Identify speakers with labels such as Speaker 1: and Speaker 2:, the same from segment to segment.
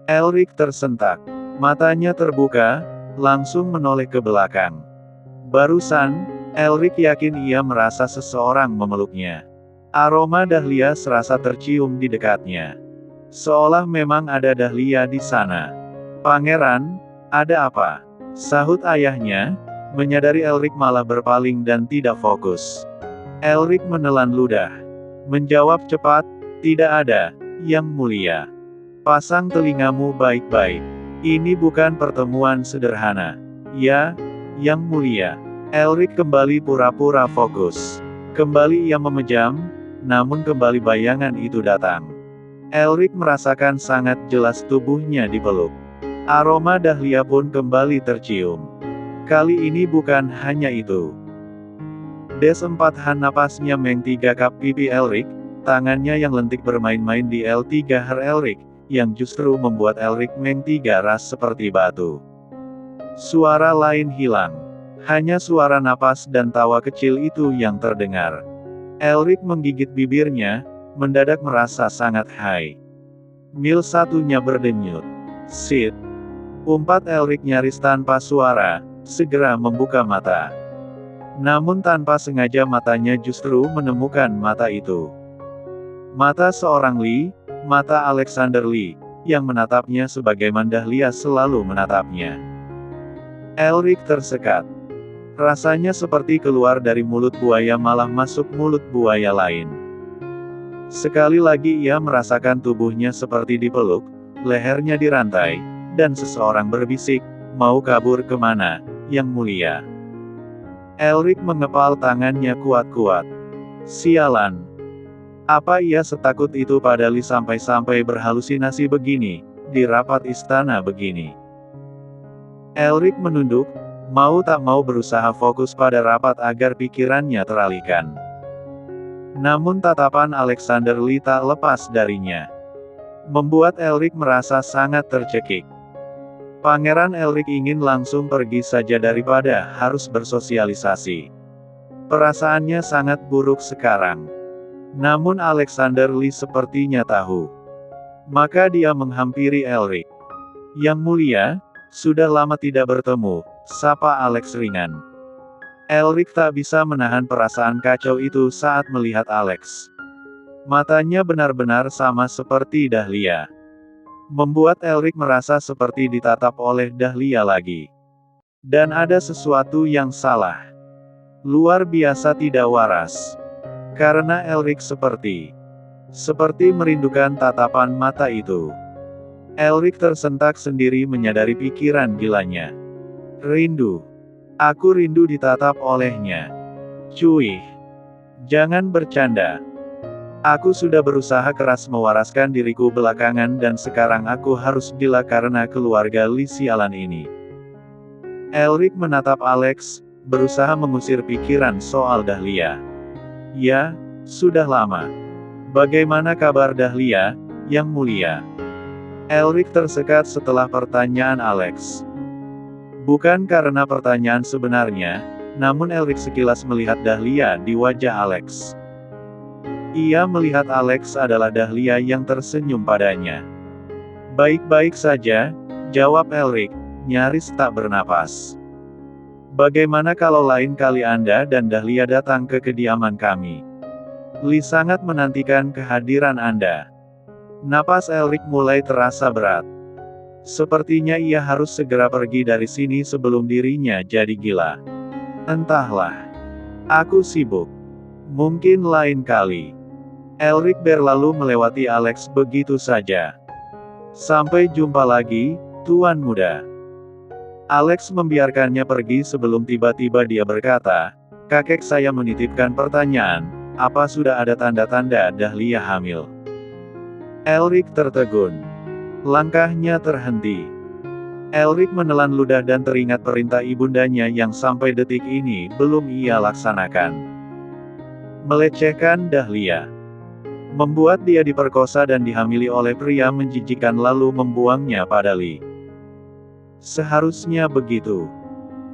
Speaker 1: Elric tersentak. Matanya terbuka, langsung menoleh ke belakang. Barusan, Elric yakin ia merasa seseorang memeluknya. Aroma dahlia serasa tercium di dekatnya. Seolah memang ada dahlia di sana. "Pangeran, ada apa?" sahut ayahnya, menyadari Elric malah berpaling dan tidak fokus. Elric menelan ludah. Menjawab cepat, "Tidak ada, Yang Mulia." "Pasang telingamu baik-baik. Ini bukan pertemuan sederhana." "Ya, Yang Mulia." Elric kembali pura-pura fokus. Kembali ia memejam, namun kembali bayangan itu datang. Elric merasakan sangat jelas tubuhnya dipeluk. Aroma dahlia pun kembali tercium. Kali ini bukan hanya itu. Des 4 napasnya mengtigakap pipi Elric, tangannya yang lentik bermain-main di L3 her Elric, yang justru membuat Elric mengtiga ras seperti batu. Suara lain hilang. Hanya suara napas dan tawa kecil itu yang terdengar. Elric menggigit bibirnya, mendadak merasa sangat high. Mil satunya berdenyut. "Sid!" umpat Elric nyaris tanpa suara, segera membuka mata. Namun tanpa sengaja matanya justru menemukan mata itu. Mata seorang Lee, mata Alexander Lee, yang menatapnya sebagaimana dahlia selalu menatapnya. Elric tersekat. Rasanya seperti keluar dari mulut buaya malah masuk mulut buaya lain. Sekali lagi ia merasakan tubuhnya seperti dipeluk, lehernya dirantai, dan seseorang berbisik, "Mau kabur kemana, Yang Mulia?" Elric mengepal tangannya kuat-kuat. Sialan. Apa ia setakut itu pada Lee sampai-sampai berhalusinasi begini, di rapat istana begini? Elric menunduk, mau tak mau berusaha fokus pada rapat agar pikirannya teralihkan. Namun tatapan Alexander Lee tak lepas darinya. Membuat Elric merasa sangat tercekik. Pangeran Elric ingin langsung pergi saja daripada harus bersosialisasi. Perasaannya sangat buruk sekarang. Namun Alexander Lee sepertinya tahu. Maka dia menghampiri Elric. "Yang Mulia, sudah lama tidak bertemu," sapa Alex ringan. Elric tak bisa menahan perasaan kacau itu saat melihat Alex. Matanya benar-benar sama seperti dahlia. Membuat Elric merasa seperti ditatap oleh dahlia lagi. Dan ada sesuatu yang salah. Luar biasa tidak waras. Karena Elric seperti merindukan tatapan mata itu. Elric tersentak sendiri menyadari pikiran gilanya. Rindu. Aku rindu ditatap olehnya. Cuy. Jangan bercanda. Aku sudah berusaha keras mewaraskan diriku belakangan dan sekarang aku harus gila karena keluarga Lee sialan ini. Elric menatap Alex, berusaha mengusir pikiran soal dahlia. "Ya, sudah lama. Bagaimana kabar dahlia, Yang Mulia?" Elric tersekat setelah pertanyaan Alex. Bukan karena pertanyaan sebenarnya, namun Elric sekilas melihat dahlia di wajah Alex. Ia melihat Alex adalah dahlia yang tersenyum padanya. "Baik-baik saja," jawab Elric, nyaris tak bernapas. "Bagaimana kalau lain kali Anda dan dahlia datang ke kediaman kami? Lee sangat menantikan kehadiran Anda." Napas Elric mulai terasa berat. Sepertinya ia harus segera pergi dari sini sebelum dirinya jadi gila. "Entahlah. Aku sibuk. Mungkin lain kali." Elric berlalu melewati Alex begitu saja. "Sampai jumpa lagi, Tuan Muda." Alex membiarkannya pergi sebelum tiba-tiba dia berkata, "Kakek saya menitipkan pertanyaan, apa sudah ada tanda-tanda dahlia hamil?" Elric tertegun. Langkahnya terhenti. Elric menelan ludah dan teringat perintah ibundanya yang sampai detik ini belum ia laksanakan. Melecehkan dahlia. Membuat dia diperkosa dan dihamili oleh pria menjijikan lalu membuangnya pada Lee. Seharusnya begitu.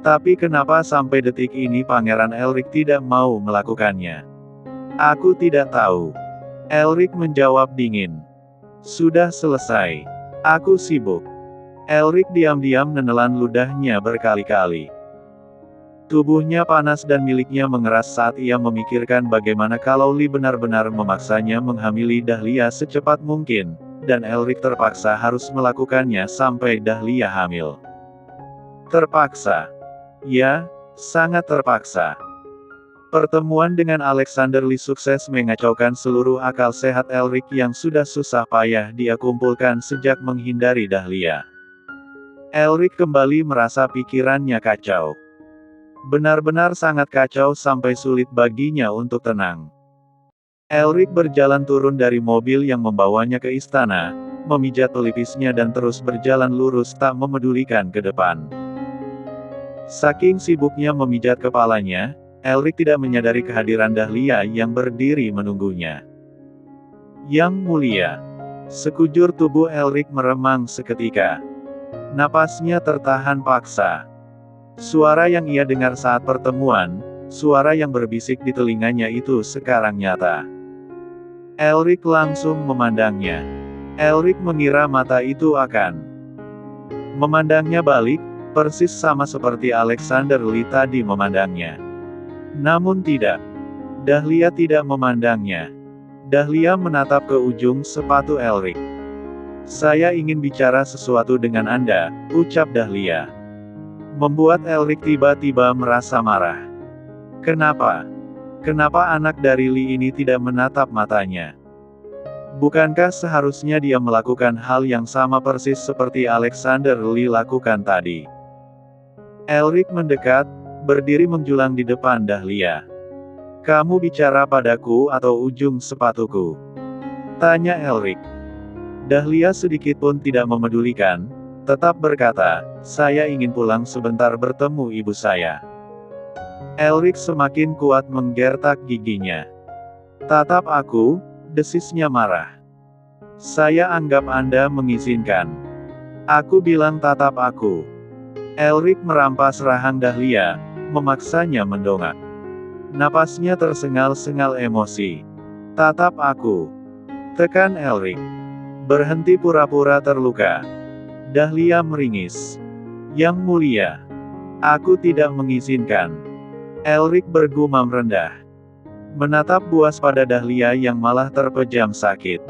Speaker 1: Tapi kenapa sampai detik ini Pangeran Elric tidak mau melakukannya? "Aku tidak tahu." Elric menjawab dingin. "Sudah selesai. Aku sibuk. Elric diam-diam menelan ludahnya berkali-kali. Tubuhnya panas dan miliknya mengeras saat ia memikirkan bagaimana kalau Lee benar-benar memaksanya menghamili Dahlia secepat mungkin, dan Elric terpaksa harus melakukannya sampai Dahlia hamil. Terpaksa. Ya, sangat terpaksa. Pertemuan dengan Alexander Lee sukses mengacaukan seluruh akal sehat Elric yang sudah susah payah dia kumpulkan sejak menghindari Dahlia. Elric kembali merasa pikirannya kacau. Benar-benar sangat kacau sampai sulit baginya untuk tenang. Elric berjalan turun dari mobil yang membawanya ke istana, memijat pelipisnya dan terus berjalan lurus tak memedulikan ke depan. Saking sibuknya memijat kepalanya, Elric tidak menyadari kehadiran Dahlia yang berdiri menunggunya. Yang mulia. Sekujur tubuh Elric meremang seketika. Napasnya tertahan paksa. Suara yang ia dengar saat pertemuan, suara yang berbisik di telinganya itu sekarang nyata. Elric langsung memandangnya. Elric mengira mata itu akan memandangnya balik, persis sama seperti Alexander Lee tadi memandangnya. Namun tidak. Dahlia tidak memandangnya. Dahlia menatap ke ujung sepatu Elric. "Saya ingin bicara sesuatu dengan Anda," ucap Dahlia. Membuat Elric tiba-tiba merasa marah. Kenapa? Kenapa anak dari Lee ini tidak menatap matanya? Bukankah seharusnya dia melakukan hal yang sama persis seperti Alexander Lee lakukan tadi? Elric mendekat, berdiri menjulang di depan Dahlia. "Kamu bicara padaku atau ujung sepatuku?" tanya Elric. Dahlia sedikit pun tidak memedulikan, tetap berkata, "Saya ingin pulang sebentar bertemu ibu saya." Elric semakin kuat menggertak giginya. "Tatap aku," desisnya marah. "Saya anggap Anda mengizinkan. Aku bilang tatap aku." Elric merampas rahang Dahlia, memaksanya mendongak. Napasnya tersengal-sengal emosi. "Tatap aku." Tekan Elric. "Berhenti pura-pura terluka." Dahlia meringis. "Yang mulia, aku tidak mengizinkan." Elric bergumam rendah. Menatap buas pada Dahlia yang malah terpejam sakit.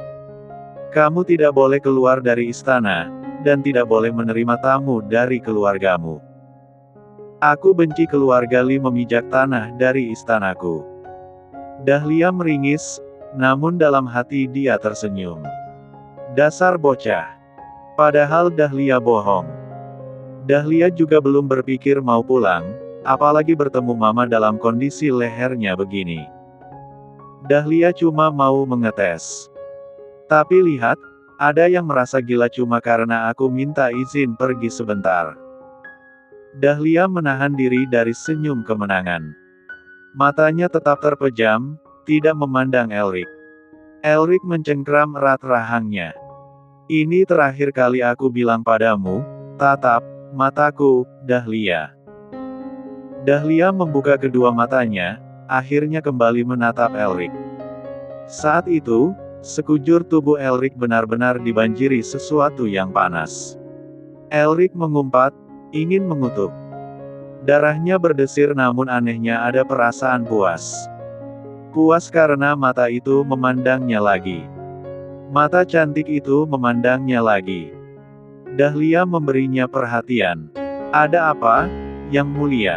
Speaker 1: "Kamu tidak boleh keluar dari istana, dan tidak boleh menerima tamu dari keluargamu. Aku benci keluarga Lee memijak tanah dari istanaku." Dahlia meringis, namun dalam hati dia tersenyum. Dasar bocah. Padahal Dahlia bohong. Dahlia juga belum berpikir mau pulang, apalagi bertemu Mama dalam kondisi lehernya begini. Dahlia cuma mau mengetes. "Tapi lihat, ada yang merasa gila cuma karena aku minta izin pergi sebentar." Dahlia menahan diri dari senyum kemenangan. Matanya tetap terpejam, tidak memandang Elric. Elric mencengkram erat rahangnya. "Ini terakhir kali aku bilang padamu, tatap mataku, Dahlia." Dahlia membuka kedua matanya, akhirnya kembali menatap Elric. Saat itu, sekujur tubuh Elric benar-benar dibanjiri sesuatu yang panas. Elric mengumpat, ingin mengutuk. Darahnya berdesir namun anehnya ada perasaan puas. Puas karena mata itu memandangnya lagi. Mata cantik itu memandangnya lagi. Dahlia memberinya perhatian. "Ada apa, Yang Mulia?"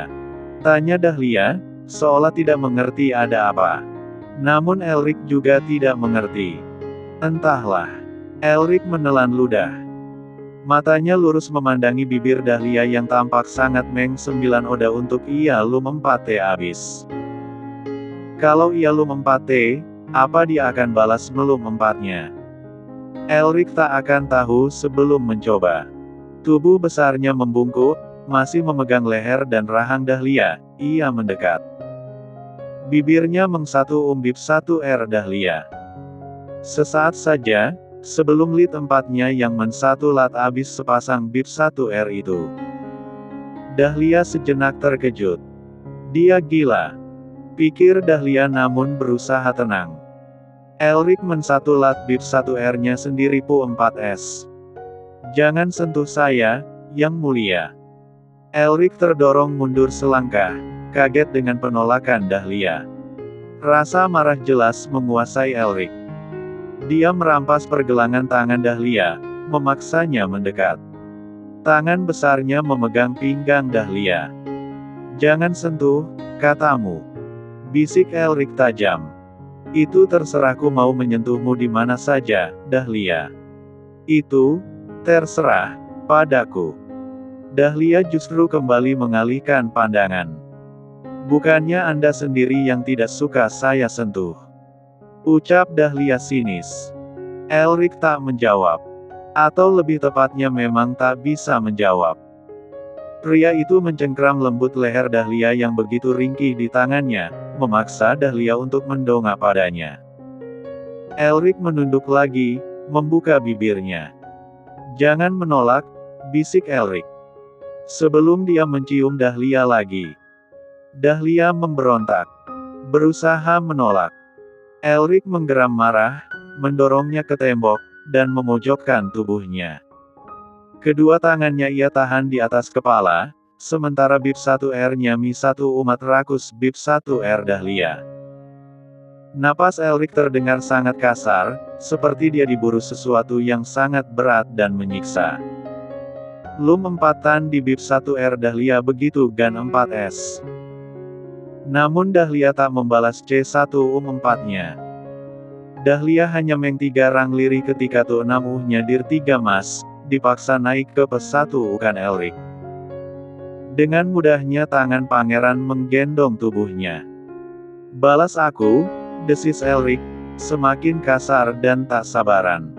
Speaker 1: tanya Dahlia, seolah tidak mengerti ada apa. Namun Elric juga tidak mengerti. Entahlah. Elric menelan ludah. Matanya lurus memandangi bibir Dahlia yang tampak sangat meng-9 oda untuk ia lum 4T abis. Kalau ia lum 4T, apa dia akan balas melum 4-nya? Elric tak akan tahu sebelum mencoba. Tubuh besarnya membungkuk, masih memegang leher dan rahang Dahlia, ia mendekat. Bibirnya mengsatu bib 1R Dahlia. Sesaat saja, sebelum lid 4-nya yang mensatu lat abis sepasang bib 1R itu. Dahlia sejenak terkejut. Dia gila. Pikir Dahlia namun berusaha tenang. Elric mensatu lat bib 1R-nya sendiri pu 4S. Jangan sentuh saya, Yang Mulia. Elric terdorong mundur selangkah, kaget dengan penolakan Dahlia. Rasa marah jelas menguasai Elric. Dia merampas pergelangan tangan Dahlia, memaksanya mendekat. Tangan besarnya memegang pinggang Dahlia. Jangan sentuh, katamu. Bisik Elric tajam. Itu terserahku mau menyentuhmu di mana saja, Dahlia. Itu, terserah, padaku. Dahlia justru kembali mengalihkan pandangan. Bukannya Anda sendiri yang tidak suka saya sentuh? Ucap Dahlia sinis. Elric tak menjawab. Atau lebih tepatnya memang tak bisa menjawab. Pria itu mencengkram lembut leher Dahlia yang begitu ringkih di tangannya, memaksa Dahlia untuk mendongak padanya. Elric menunduk lagi, membuka bibirnya. Jangan menolak, bisik Elric. Sebelum dia mencium Dahlia lagi. Dahlia memberontak. Berusaha menolak. Elric menggeram marah, mendorongnya ke tembok, dan memojokkan tubuhnya. Kedua tangannya ia tahan di atas kepala, sementara bib 1R-nya Mi 1 umat rakus bib 1R Dahlia. Napas Elric terdengar sangat kasar, seperti dia diburu sesuatu yang sangat berat dan menyiksa. Lum 4 tan di bib 1R Dahlia begitu gan 4S. Namun Dahlia tak membalas C1 4-nya. Dahlia hanya meng 3 rang lirih ketika Tu 6 nyadir 3 mas, dipaksa naik ke P1 ukan Elric. Dengan mudahnya tangan pangeran menggendong tubuhnya. Balas aku, desis Elric, semakin kasar dan tak sabaran.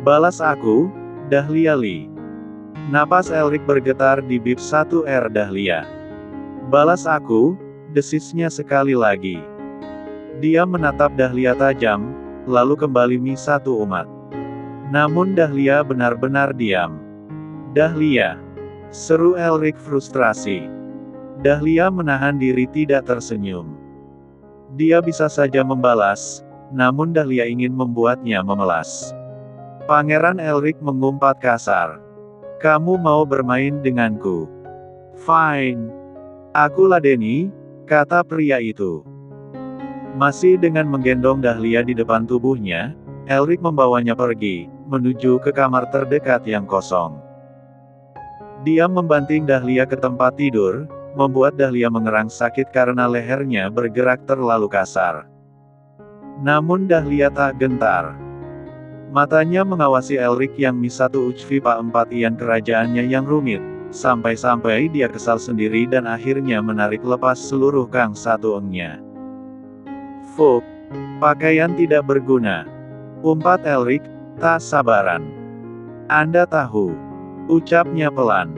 Speaker 1: Balas aku, Dahlia Li. Napas Elric bergetar di bib 1R Dahlia. Balas aku, desisnya sekali lagi. Dia menatap Dahlia tajam, lalu kembali Mi 1 umat. Namun Dahlia benar-benar diam. Dahlia, seru Elric frustrasi. Dahlia menahan diri tidak tersenyum. Dia bisa saja membalas, namun Dahlia ingin membuatnya memelas. Pangeran Elric mengumpat kasar. Kamu mau bermain denganku? Fine. Aku ladeni, kata pria itu. Masih dengan menggendong Dahlia di depan tubuhnya, Elric membawanya pergi, menuju ke kamar terdekat yang kosong. Dia membanting Dahlia ke tempat tidur, membuat Dahlia mengerang sakit karena lehernya bergerak terlalu kasar. Namun Dahlia tak gentar. Matanya mengawasi Elric yang Mi 1 Ucvi Pa 4 Ian kerajaannya yang rumit, sampai-sampai dia kesal sendiri dan akhirnya menarik lepas seluruh Kang 1 Eng-nya. Fuk, pakaian tidak berguna. Umpat Elric, tak sabaran. Anda tahu. Ucapnya pelan.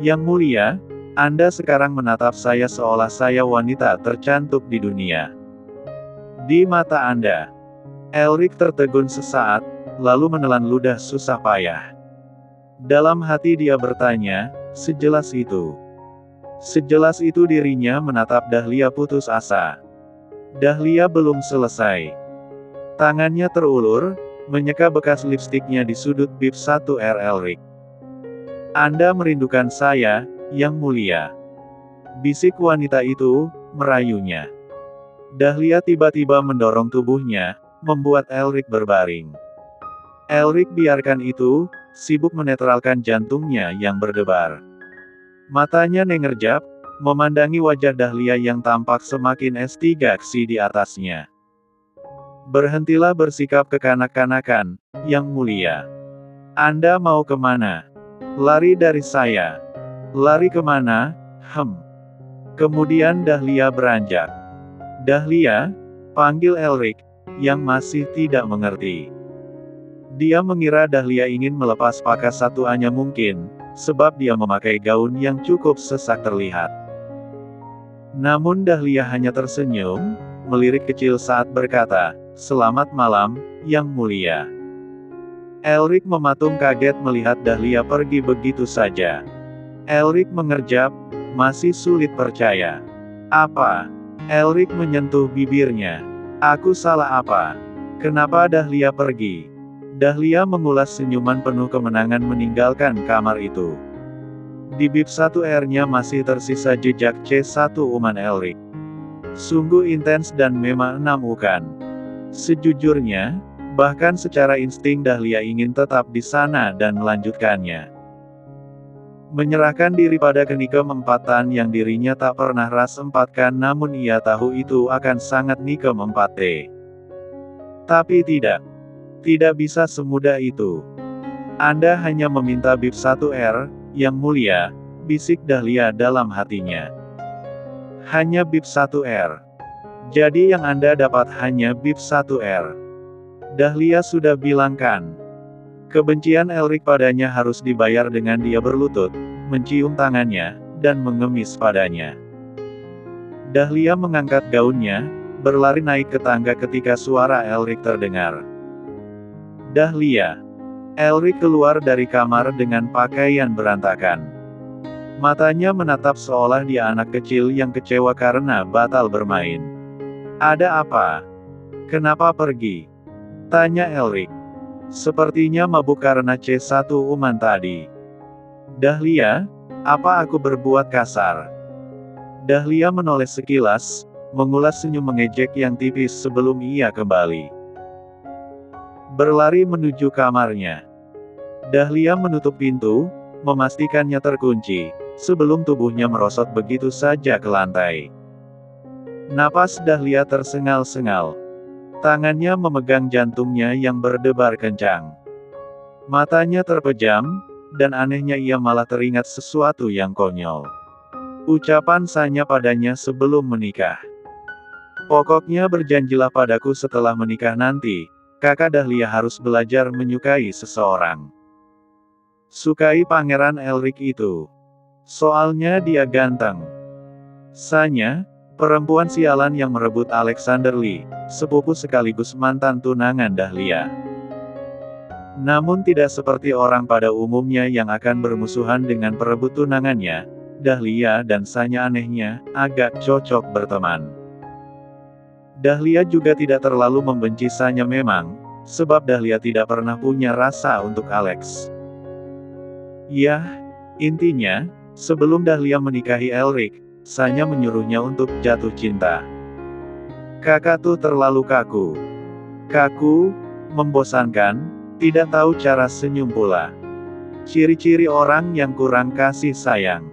Speaker 1: Yang Mulia, Anda sekarang menatap saya seolah saya wanita tercantik di dunia. Di mata Anda. Elric tertegun sesaat, lalu menelan ludah susah payah. Dalam hati dia bertanya, sejelas itu. Sejelas itu dirinya menatap Dahlia putus asa. Dahlia belum selesai. Tangannya terulur, menyeka bekas lipstiknya di sudut bib 1R Elric. Anda merindukan saya, Yang Mulia. Bisik wanita itu, merayunya. Dahlia tiba-tiba mendorong tubuhnya, membuat Elric berbaring. Elric biarkan itu, sibuk menetralkan jantungnya yang berdebar. Matanya nengerjap, memandangi wajah Dahlia yang tampak semakin S3 di atasnya. Berhentilah bersikap kekanak-kanakan, Yang Mulia. Anda mau kemana? Lari dari saya. Lari kemana? Kemudian Dahlia beranjak. Dahlia, panggil Elric, yang masih tidak mengerti. Dia mengira Dahlia ingin melepas pakas 1A-nya mungkin, sebab dia memakai gaun yang cukup sesak terlihat. Namun Dahlia hanya tersenyum, melirik kecil saat berkata, "Selamat malam, Yang Mulia." Elric mematung kaget melihat Dahlia pergi begitu saja. Elric mengerjap, masih sulit percaya. Apa? Elric menyentuh bibirnya. Aku salah apa? Kenapa Dahlia pergi? Dahlia mengulas senyuman penuh kemenangan meninggalkan kamar itu. Di bib 1R-nya masih tersisa jejak C1 Uman Elric. Sungguh intens dan memaenamkan. Sejujurnya, bahkan secara insting Dahlia ingin tetap di sana dan melanjutkannya. Menyerahkan diri pada kenikam empatan yang dirinya tak pernah ras empatkan, namun ia tahu itu akan sangat nikem 4T. Tapi tidak. Tidak bisa semudah itu. Anda hanya meminta bib 1R, yang mulia, bisik Dahlia dalam hatinya. Hanya bib 1R. Jadi yang Anda dapat hanya bib 1R. Dahlia sudah bilang kan. Kebencian Elric padanya harus dibayar dengan dia berlutut, mencium tangannya, dan mengemis padanya. Dahlia mengangkat gaunnya, berlari naik ke tangga ketika suara Elric terdengar. Dahlia. Elric keluar dari kamar dengan pakaian berantakan. Matanya menatap seolah dia anak kecil yang kecewa karena batal bermain. Ada apa? Kenapa pergi? Tanya Elric. Sepertinya mabuk karena C1 Uman tadi. Dahlia, apa aku berbuat kasar? Dahlia menoleh sekilas, mengulas senyum mengejek yang tipis sebelum ia kembali. Berlari menuju kamarnya. Dahlia menutup pintu, memastikannya terkunci, sebelum tubuhnya merosot begitu saja ke lantai. Napas Dahlia tersengal-sengal. Tangannya memegang jantungnya yang berdebar kencang. Matanya terpejam, dan anehnya ia malah teringat sesuatu yang konyol. Ucapan Sanya padanya sebelum menikah. Pokoknya berjanjilah padaku setelah menikah nanti, kakak Dahlia harus belajar menyukai seseorang. Sukai Pangeran Elric itu. Soalnya dia ganteng. Sanya, perempuan sialan yang merebut Alexander Lee, sepupu sekaligus mantan tunangan Dahlia. Namun tidak seperti orang pada umumnya yang akan bermusuhan dengan perebut tunangannya, Dahlia dan Sanya anehnya, agak cocok berteman. Dahlia juga tidak terlalu membenci Sanya memang, sebab Dahlia tidak pernah punya rasa untuk Alex. Yah, intinya, sebelum Dahlia menikahi Elric, Sanya menyuruhnya untuk jatuh cinta. Kakak tuh terlalu kaku. Kaku, membosankan, tidak tahu cara senyum pula. Ciri-ciri orang yang kurang kasih sayang.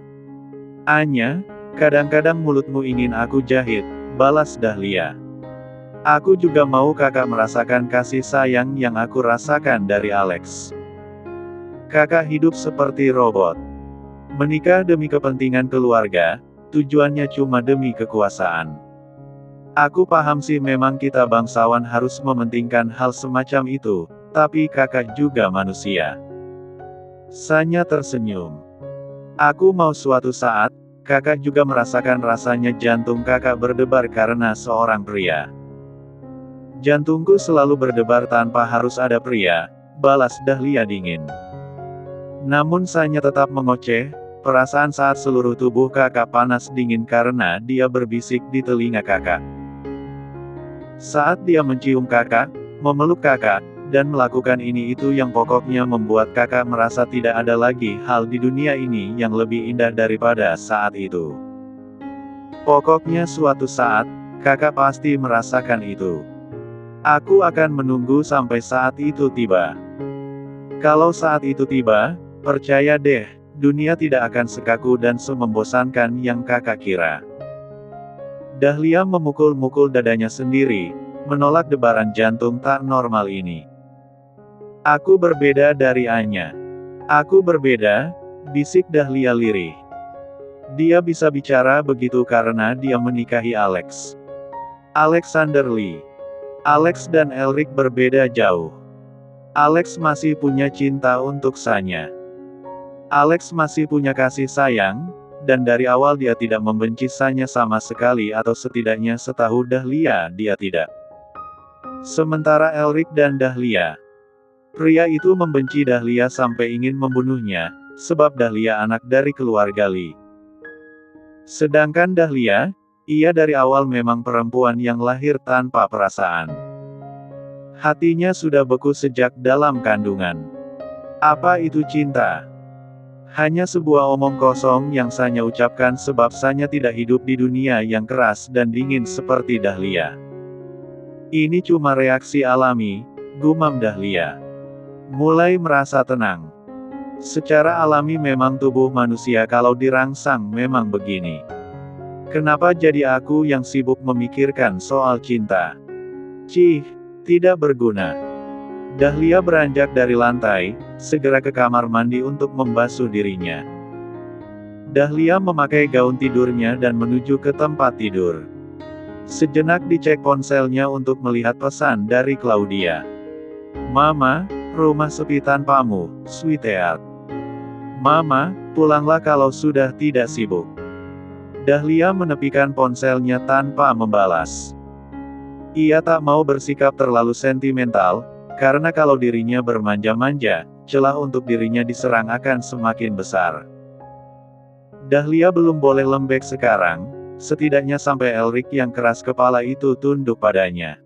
Speaker 1: Anya, kadang-kadang mulutmu ingin aku jahit, balas Dahlia. Aku juga mau kakak merasakan kasih sayang yang aku rasakan dari Alex. Kakak hidup seperti robot. Menikah demi kepentingan keluarga, tujuannya cuma demi kekuasaan. Aku paham sih memang kita bangsawan harus mementingkan hal semacam itu, tapi kakak juga manusia. Sanya tersenyum. Aku mau suatu saat, kakak juga merasakan rasanya jantung kakak berdebar karena seorang pria. Jantungku selalu berdebar tanpa harus ada pria, balas Dahlia dingin. Namun Sanya tetap mengoceh, perasaan saat seluruh tubuh kakak panas dingin karena dia berbisik di telinga kakak. Saat dia mencium kakak, memeluk kakak, dan melakukan ini itu yang pokoknya membuat kakak merasa tidak ada lagi hal di dunia ini yang lebih indah daripada saat itu. Pokoknya suatu saat, kakak pasti merasakan itu. Aku akan menunggu sampai saat itu tiba. Kalau saat itu tiba, percaya deh, dunia tidak akan sekaku dan semembosankan yang kakak kira. Dahlia memukul-mukul dadanya sendiri, menolak debaran jantung tak normal ini. Aku berbeda dari Anya. Aku berbeda, bisik Dahlia lirih. Dia bisa bicara begitu karena dia menikahi Alex. Alexander Lee. Alex dan Elric berbeda jauh. Alex masih punya cinta untuk Sanya. Alex masih punya kasih sayang, dan dari awal dia tidak membenci Sanya sama sekali atau setidaknya setahu Dahlia dia tidak. Sementara Elric dan Dahlia. Pria itu membenci Dahlia sampai ingin membunuhnya, sebab Dahlia anak dari keluarga Lee. Sedangkan Dahlia, ia dari awal memang perempuan yang lahir tanpa perasaan. Hatinya sudah beku sejak dalam kandungan. Apa itu cinta? Hanya sebuah omong kosong yang Sanya ucapkan sebab Sanya tidak hidup di dunia yang keras dan dingin seperti Dahlia. Ini cuma reaksi alami, gumam Dahlia. Mulai merasa tenang. Secara alami memang tubuh manusia kalau dirangsang memang begini. Kenapa jadi aku yang sibuk memikirkan soal cinta? Cih, tidak berguna. Dahlia beranjak dari lantai, segera ke kamar mandi untuk membasuh dirinya. Dahlia memakai gaun tidurnya dan menuju ke tempat tidur. Sejenak dicek ponselnya untuk melihat pesan dari Claudia. Mama, rumah sepi tanpamu, sweetheart. Mama, pulanglah kalau sudah tidak sibuk. Dahlia menepikan ponselnya tanpa membalas. Ia tak mau bersikap terlalu sentimental, karena kalau dirinya bermanja-manja, celah untuk dirinya diserang akan semakin besar. Dahlia belum boleh lembek sekarang, setidaknya sampai Elric yang keras kepala itu tunduk padanya.